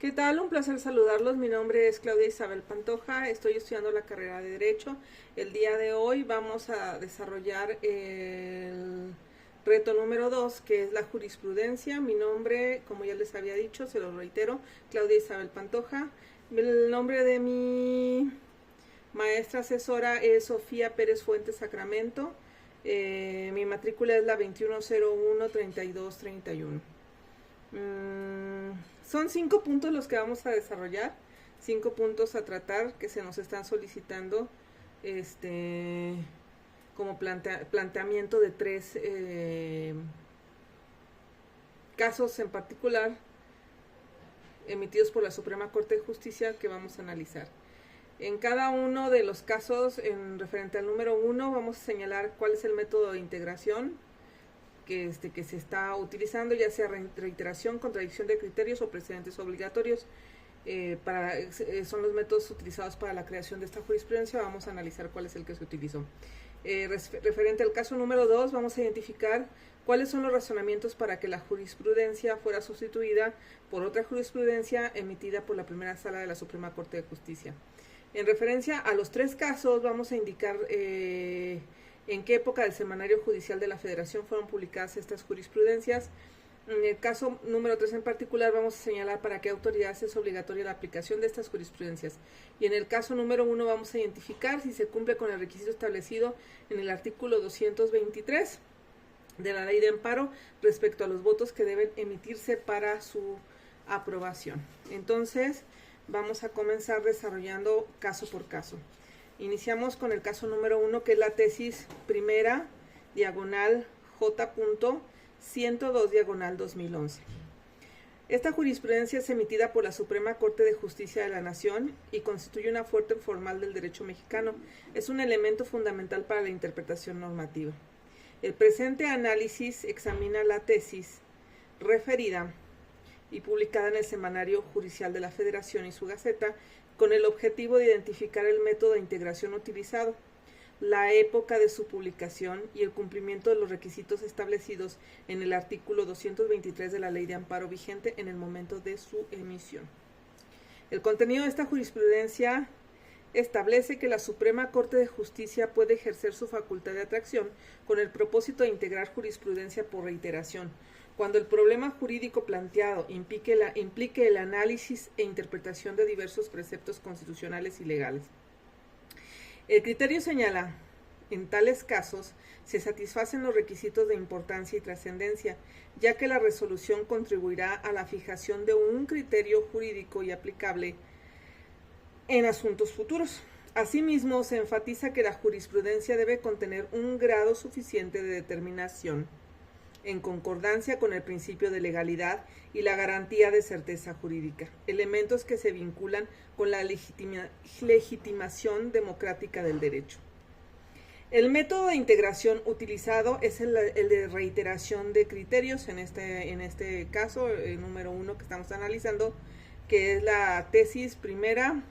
¿Qué tal? Un placer saludarlos. Mi nombre es Claudia Isabel Pantoja. Estoy estudiando la carrera de Derecho. El día de hoy vamos a desarrollar el reto número 2, que es la jurisprudencia. Mi nombre, como ya les había dicho, se lo reitero, Claudia Isabel Pantoja. El nombre de mi maestra asesora es Sofía Pérez Fuentes Sacramento. Mi matrícula es la 2101-3231. Son 5 puntos los que vamos a desarrollar, 5 puntos a tratar que se nos están solicitando como planteamiento de 3 casos en particular emitidos por la Suprema Corte de Justicia que vamos a analizar. En cada uno de los casos, en referente al número 1, vamos a señalar cuál es el método de integración que se está utilizando, ya sea reiteración, contradicción de criterios o precedentes obligatorios. Son los métodos utilizados para la creación de esta jurisprudencia. Vamos a analizar cuál es el que se utilizó. Referente al caso número 2, vamos a identificar cuáles son los razonamientos para que la jurisprudencia fuera sustituida por otra jurisprudencia emitida por la primera sala de la Suprema Corte de Justicia. En referencia a los 3 casos, vamos a indicar en qué época del Semanario Judicial de la Federación fueron publicadas estas jurisprudencias. En el caso número 3 en particular vamos a señalar para qué autoridades es obligatoria la aplicación de estas jurisprudencias. Y en el caso número 1 vamos a identificar si se cumple con el requisito establecido en el artículo 223 de la Ley de Amparo respecto a los votos que deben emitirse para su aprobación. Entonces, vamos a comenzar desarrollando caso por caso. Iniciamos con el caso número 1, que es la tesis primera, diagonal J.102, diagonal 2011. Esta jurisprudencia es emitida por la Suprema Corte de Justicia de la Nación y constituye una fuente formal del derecho mexicano. Es un elemento fundamental para la interpretación normativa. El presente análisis examina la tesis referida y publicada en el Semanario Judicial de la Federación y su Gaceta, con el objetivo de identificar el método de integración utilizado, la época de su publicación y el cumplimiento de los requisitos establecidos en el artículo 223 de la Ley de Amparo vigente en el momento de su emisión. El contenido de esta jurisprudencia establece que la Suprema Corte de Justicia puede ejercer su facultad de atracción con el propósito de integrar jurisprudencia por reiteración, cuando el problema jurídico planteado implique el análisis e interpretación de diversos preceptos constitucionales y legales. El criterio señala, en tales casos, se satisfacen los requisitos de importancia y trascendencia, ya que la resolución contribuirá a la fijación de un criterio jurídico y aplicable en asuntos futuros. Asimismo, se enfatiza que la jurisprudencia debe contener un grado suficiente de determinación en concordancia con el principio de legalidad y la garantía de certeza jurídica, elementos que se vinculan con la legitimación democrática del derecho. El método de integración utilizado es el de reiteración de criterios, en este caso, el número 1 que estamos analizando, que es la tesis primera,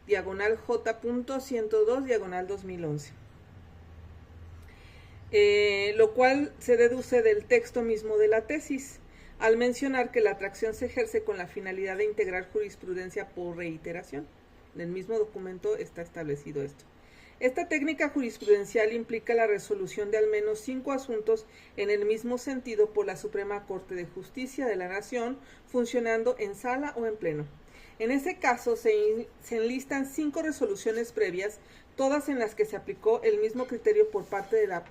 diagonal J.102, diagonal 2011. Lo cual se deduce del texto mismo de la tesis, al mencionar que la atracción se ejerce con la finalidad de integrar jurisprudencia por reiteración. En el mismo documento está establecido esto. Esta técnica jurisprudencial implica la resolución de al menos 5 asuntos en el mismo sentido por la Suprema Corte de Justicia de la Nación, funcionando en sala o en pleno. En este caso se enlistan 5 resoluciones previas, todas en las que se aplicó el mismo criterio por parte de la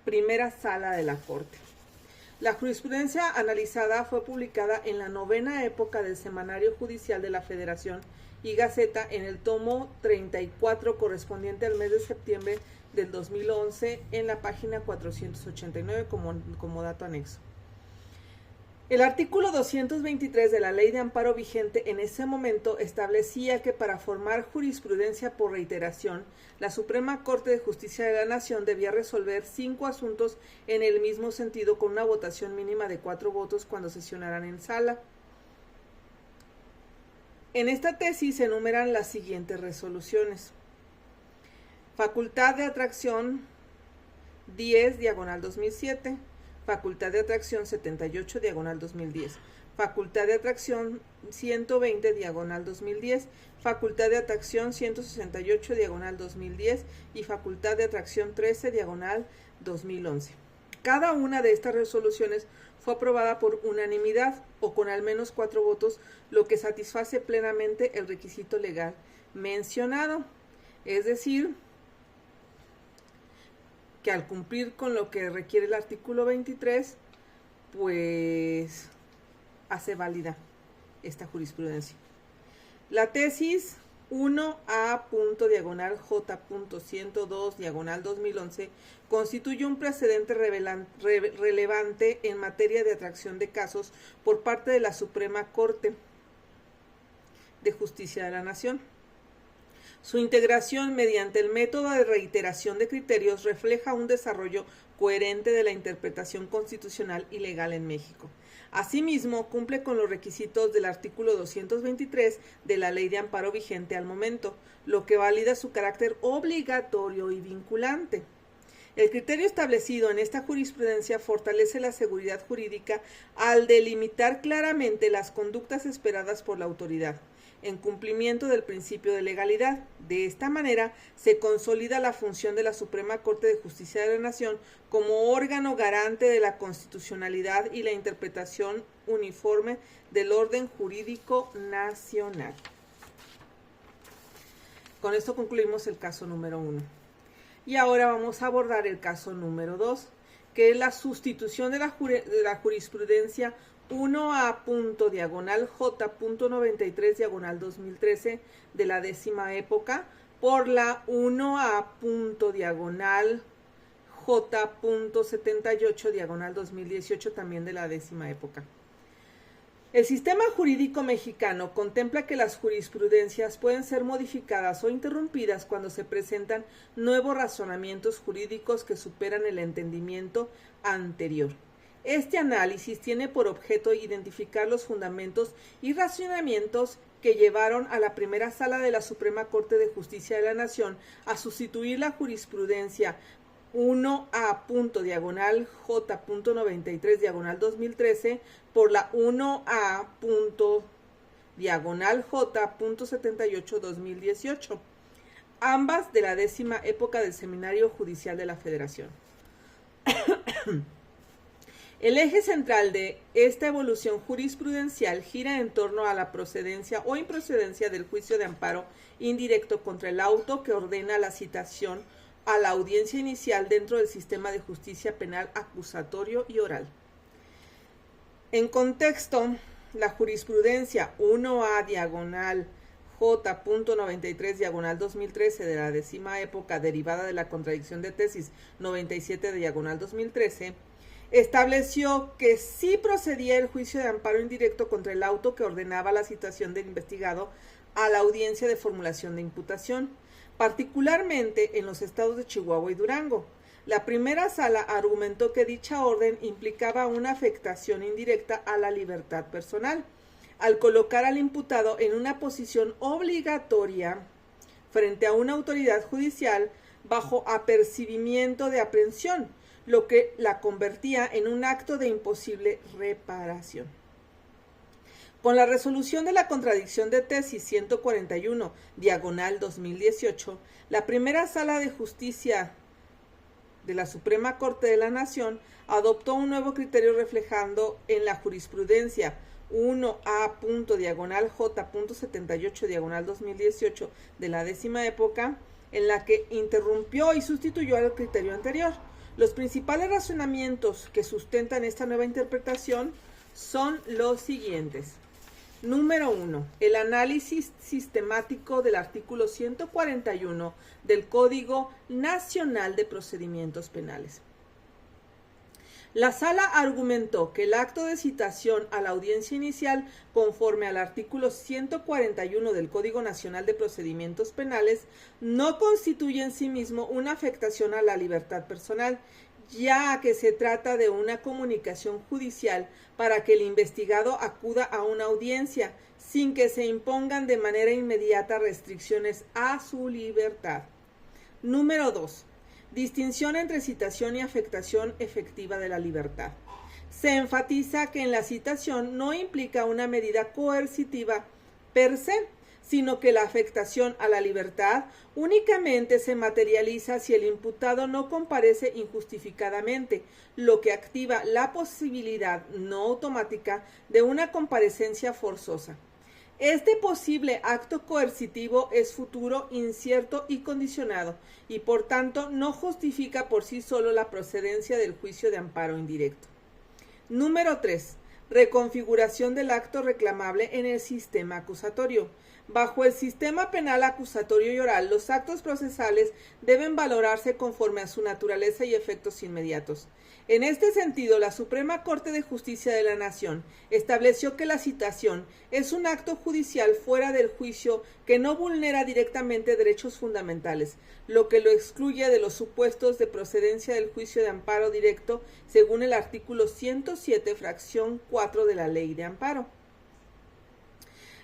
primera sala de la Corte. La jurisprudencia analizada fue publicada en la 9ª época del Semanario Judicial de la Federación y Gaceta en el tomo 34 correspondiente al mes de septiembre del 2011 en la página 489 como dato anexo. El artículo 223 de la Ley de Amparo vigente en ese momento establecía que para formar jurisprudencia por reiteración, la Suprema Corte de Justicia de la Nación debía resolver 5 asuntos en el mismo sentido con una votación mínima de 4 votos cuando sesionaran en sala. En esta tesis se enumeran las siguientes resoluciones. Facultad de atracción 10, diagonal 2007. Facultad de Atracción 78, diagonal 2010. Facultad de Atracción 120, diagonal 2010. Facultad de Atracción 168, diagonal 2010. Y Facultad de Atracción 13, diagonal 2011. Cada una de estas resoluciones fue aprobada por unanimidad o con al menos 4 votos, lo que satisface plenamente el requisito legal mencionado. Es decir, que al cumplir con lo que requiere el artículo 23, pues hace válida esta jurisprudencia. La tesis 1A.J.102, constituye un precedente relevante en materia de atracción de casos por parte de la Suprema Corte de Justicia de la Nación. Su integración mediante el método de reiteración de criterios refleja un desarrollo coherente de la interpretación constitucional y legal en México. Asimismo, cumple con los requisitos del artículo 223 de la Ley de Amparo vigente al momento, lo que valida su carácter obligatorio y vinculante. El criterio establecido en esta jurisprudencia fortalece la seguridad jurídica al delimitar claramente las conductas esperadas por la autoridad, en cumplimiento del principio de legalidad. De esta manera, se consolida la función de la Suprema Corte de Justicia de la Nación como órgano garante de la constitucionalidad y la interpretación uniforme del orden jurídico nacional. Con esto concluimos el caso número 1. Y ahora vamos a abordar el caso número 2, que es la sustitución de la jurisprudencia 1A.J.93, de la 10ª época por la 1A.J.78, 2018, también de la 10ª época. El sistema jurídico mexicano contempla que las jurisprudencias pueden ser modificadas o interrumpidas cuando se presentan nuevos razonamientos jurídicos que superan el entendimiento anterior. Este análisis tiene por objeto identificar los fundamentos y razonamientos que llevaron a la primera sala de la Suprema Corte de Justicia de la Nación a sustituir la jurisprudencia 1A.J.93, 2013 por la 1A.J.78, 2018, ambas de la 10ª época del Seminario Judicial de la Federación. El eje central de esta evolución jurisprudencial gira en torno a la procedencia o improcedencia del juicio de amparo indirecto contra el auto que ordena la citación a la audiencia inicial dentro del sistema de justicia penal acusatorio y oral. En contexto, la jurisprudencia 1A/J.93, 2013 de la 10ª época, derivada de la contradicción de tesis 97, 2013, estableció que sí procedía el juicio de amparo indirecto contra el auto que ordenaba la citación del investigado a la audiencia de formulación de imputación, particularmente en los estados de Chihuahua y Durango. La primera sala argumentó que dicha orden implicaba una afectación indirecta a la libertad personal, al colocar al imputado en una posición obligatoria frente a una autoridad judicial bajo apercibimiento de aprehensión, lo que la convertía en un acto de imposible reparación. Con la resolución de la contradicción de tesis 141, 2018, la primera sala de justicia de la Suprema Corte de la Nación adoptó un nuevo criterio reflejando en la jurisprudencia 1A.J.78, 2018 de la 10ª época, en la que interrumpió y sustituyó al criterio anterior. Los principales razonamientos que sustentan esta nueva interpretación son los siguientes. Número 1. El análisis sistemático del artículo 141 del Código Nacional de Procedimientos Penales. La sala argumentó que el acto de citación a la audiencia inicial, conforme al artículo 141 del Código Nacional de Procedimientos Penales, no constituye en sí mismo una afectación a la libertad personal, ya que se trata de una comunicación judicial para que el investigado acuda a una audiencia, sin que se impongan de manera inmediata restricciones a su libertad. Número 2. Distinción entre citación y afectación efectiva de la libertad. Se enfatiza que en la citación no implica una medida coercitiva per se, sino que la afectación a la libertad únicamente se materializa si el imputado no comparece injustificadamente, lo que activa la posibilidad no automática de una comparecencia forzosa. Este posible acto coercitivo es futuro, incierto y condicionado, y por tanto no justifica por sí solo la procedencia del juicio de amparo indirecto. Número 3. Reconfiguración del acto reclamable en el sistema acusatorio. Bajo el sistema penal acusatorio y oral, los actos procesales deben valorarse conforme a su naturaleza y efectos inmediatos. En este sentido, la Suprema Corte de Justicia de la Nación estableció que la citación es un acto judicial fuera del juicio que no vulnera directamente derechos fundamentales, lo que lo excluye de los supuestos de procedencia del juicio de amparo directo según el artículo 107, fracción 4 de la Ley de Amparo.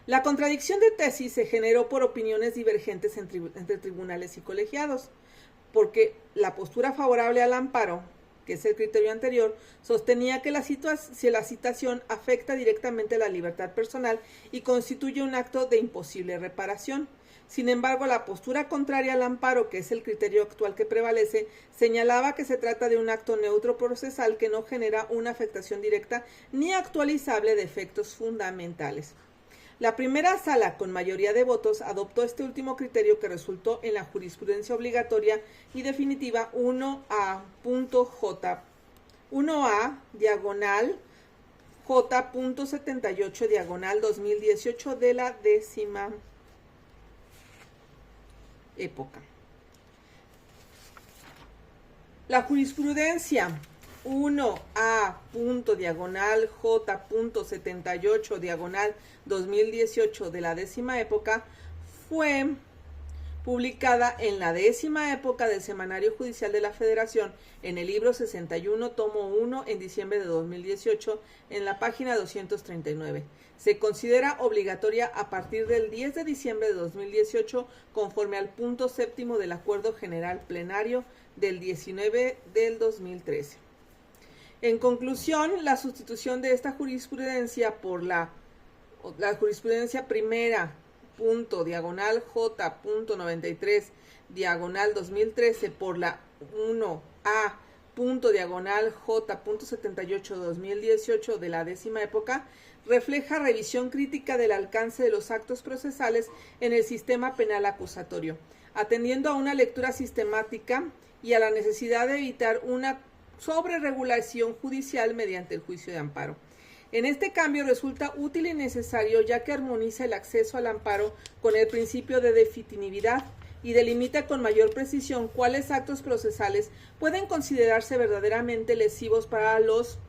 La contradicción de tesis se generó por opiniones divergentes entre tribunales y colegiados, porque la postura favorable al amparo, que es el criterio anterior, sostenía que la citación afecta directamente la libertad personal y constituye un acto de imposible reparación. Sin embargo, la postura contraria al amparo, que es el criterio actual que prevalece, señalaba que se trata de un acto neutro procesal que no genera una afectación directa ni actualizable de efectos fundamentales. La primera sala, con mayoría de votos, adoptó este último criterio que resultó en la jurisprudencia obligatoria y definitiva 1A.J.78/2018 de la 10ª época. La jurisprudencia 1A.J.78/2018 de la 10ª época fue publicada en la 10ª época del Semanario Judicial de la Federación en el libro 61, tomo 1, en diciembre de 2018, en la página 239. Se considera obligatoria a partir del 10 de diciembre de 2018, conforme al punto séptimo del Acuerdo General Plenario del 19 del 2013. En conclusión, la sustitución de esta jurisprudencia por la jurisprudencia primera .J.93/2013 por la 1A.J.78/2018 de la 10ª época refleja revisión crítica del alcance de los actos procesales en el sistema penal acusatorio, atendiendo a una lectura sistemática y a la necesidad de evitar una sobreregulación judicial mediante el juicio de amparo. En este cambio resulta útil y necesario, ya que armoniza el acceso al amparo con el principio de definitividad y delimita con mayor precisión cuáles actos procesales pueden considerarse verdaderamente lesivos para los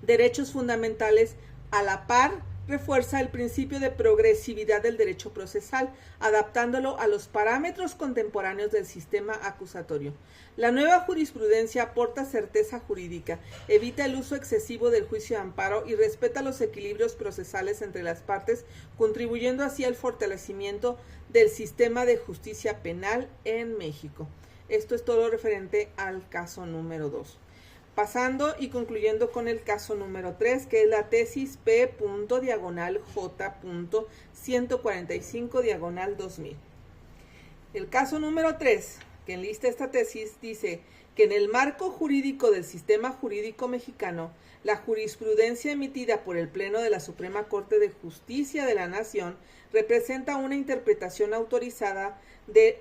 derechos fundamentales. A la par, refuerza el principio de progresividad del derecho procesal, adaptándolo a los parámetros contemporáneos del sistema acusatorio. La nueva jurisprudencia aporta certeza jurídica, evita el uso excesivo del juicio de amparo y respeta los equilibrios procesales entre las partes, contribuyendo así al fortalecimiento del sistema de justicia penal en México. Esto es todo referente al caso número 2. Pasando y concluyendo con el caso número 3, que es la tesis P.J.J.145/2000. El caso número 3, que enlista esta tesis, dice que en el marco jurídico del sistema jurídico mexicano, la jurisprudencia emitida por el Pleno de la Suprema Corte de Justicia de la Nación representa una interpretación autorizada de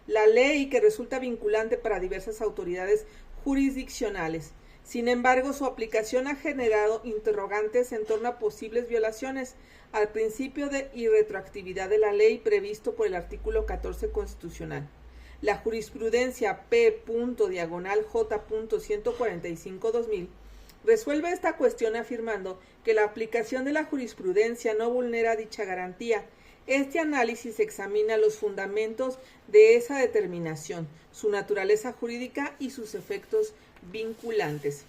la ley que resulta vinculante para diversas autoridades jurisdiccionales. Sin embargo, su aplicación ha generado interrogantes en torno a posibles violaciones al principio de irretroactividad de la ley previsto por el artículo 14 constitucional. La jurisprudencia P.J.145/2000 resuelve esta cuestión afirmando que la aplicación de la jurisprudencia no vulnera dicha garantía. Este análisis examina los fundamentos de esa determinación, su naturaleza jurídica y sus efectos vinculantes.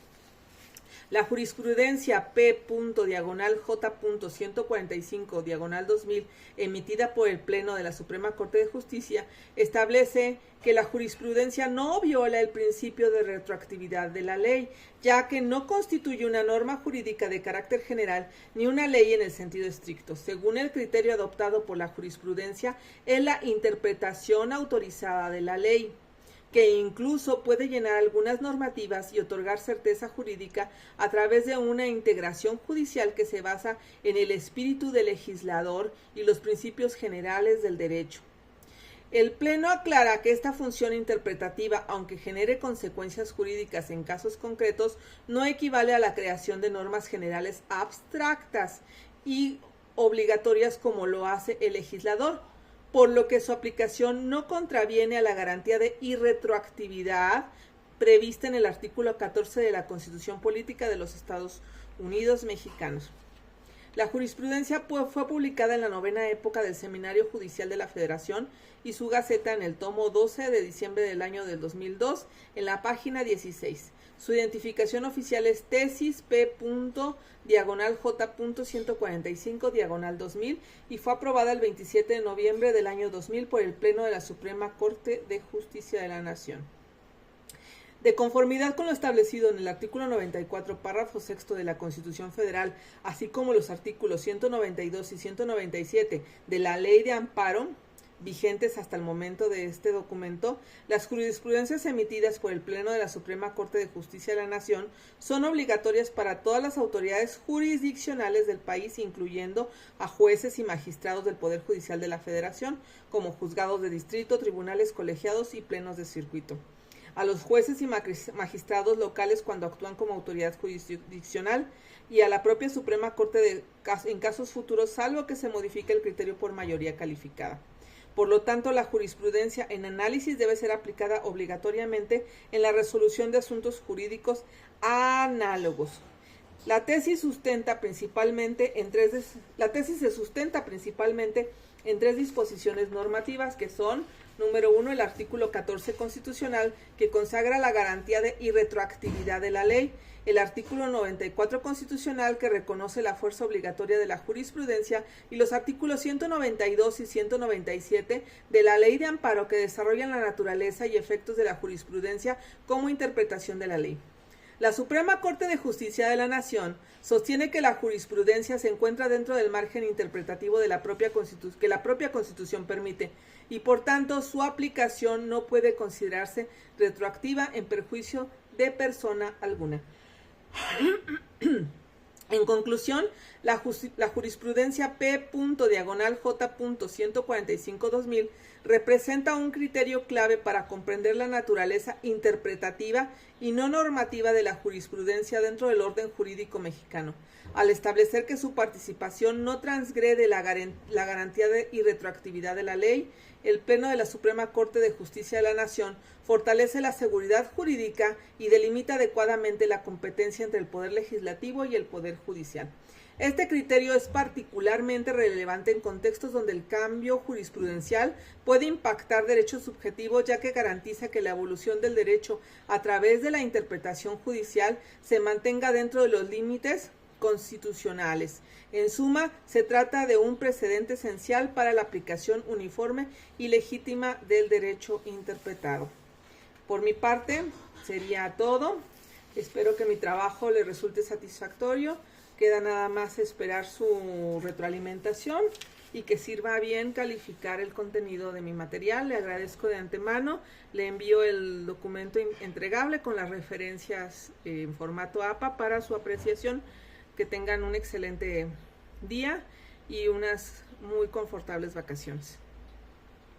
La jurisprudencia P.J.145/2000, emitida por el Pleno de la Suprema Corte de Justicia, establece que la jurisprudencia no viola el principio de retroactividad de la ley, ya que no constituye una norma jurídica de carácter general ni una ley en el sentido estricto. Según el criterio adoptado por la jurisprudencia, es la interpretación autorizada de la ley, que incluso puede llenar algunas normativas y otorgar certeza jurídica a través de una integración judicial que se basa en el espíritu del legislador y los principios generales del derecho. El Pleno aclara que esta función interpretativa, aunque genere consecuencias jurídicas en casos concretos, no equivale a la creación de normas generales abstractas y obligatorias como lo hace el legislador, por lo que su aplicación no contraviene a la garantía de irretroactividad prevista en el artículo 14 de la Constitución Política de los Estados Unidos Mexicanos. La jurisprudencia fue publicada en la 9ª época del Seminario Judicial de la Federación y su Gaceta en el tomo 12 de diciembre del año del 2002, en la página 16. Su identificación oficial es tesis P.J.145/2000 y fue aprobada el 27 de noviembre del año 2000 por el Pleno de la Suprema Corte de Justicia de la Nación. De conformidad con lo establecido en el artículo 94, párrafo 6 de la Constitución Federal, así como los artículos 192 y 197 de la Ley de Amparo, vigentes hasta el momento de este documento, las jurisprudencias emitidas por el Pleno de la Suprema Corte de Justicia de la Nación son obligatorias para todas las autoridades jurisdiccionales del país, incluyendo a jueces y magistrados del Poder Judicial de la Federación, como juzgados de distrito, tribunales colegiados y plenos de circuito. A los jueces y magistrados locales cuando actúan como autoridad jurisdiccional y a la propia Suprema Corte en casos futuros, salvo que se modifique el criterio por mayoría calificada. Por lo tanto, la jurisprudencia en análisis debe ser aplicada obligatoriamente en la resolución de asuntos jurídicos análogos. La tesis se sustenta principalmente en tres disposiciones normativas que son: número 1, el artículo 14 constitucional, que consagra la garantía de irretroactividad de la ley; el artículo 94 constitucional, que reconoce la fuerza obligatoria de la jurisprudencia; y los artículos 192 y 197 de la Ley de Amparo, que desarrollan la naturaleza y efectos de la jurisprudencia como interpretación de la ley. La Suprema Corte de Justicia de la Nación sostiene que la jurisprudencia se encuentra dentro del margen interpretativo de que la propia Constitución permite, y por tanto su aplicación no puede considerarse retroactiva en perjuicio de persona alguna. En conclusión, la jurisprudencia P.J.145/2000 representa un criterio clave para comprender la naturaleza interpretativa y no normativa de la jurisprudencia dentro del orden jurídico mexicano, al establecer que su participación no transgrede la garantía de irretroactividad de la ley. El Pleno de la Suprema Corte de Justicia de la Nación fortalece la seguridad jurídica y delimita adecuadamente la competencia entre el Poder Legislativo y el Poder Judicial. Este criterio es particularmente relevante en contextos donde el cambio jurisprudencial puede impactar derechos subjetivos, ya que garantiza que la evolución del derecho a través de la interpretación judicial se mantenga dentro de los límites constitucionales. En suma, se trata de un precedente esencial para la aplicación uniforme y legítima del derecho interpretado. Por mi parte, sería todo. Espero que mi trabajo le resulte satisfactorio. Queda nada más esperar su retroalimentación y que sirva bien calificar el contenido de mi material. Le agradezco de antemano. Le envío el documento entregable con las referencias en formato APA para su apreciación. Que tengan un excelente día y unas muy confortables vacaciones.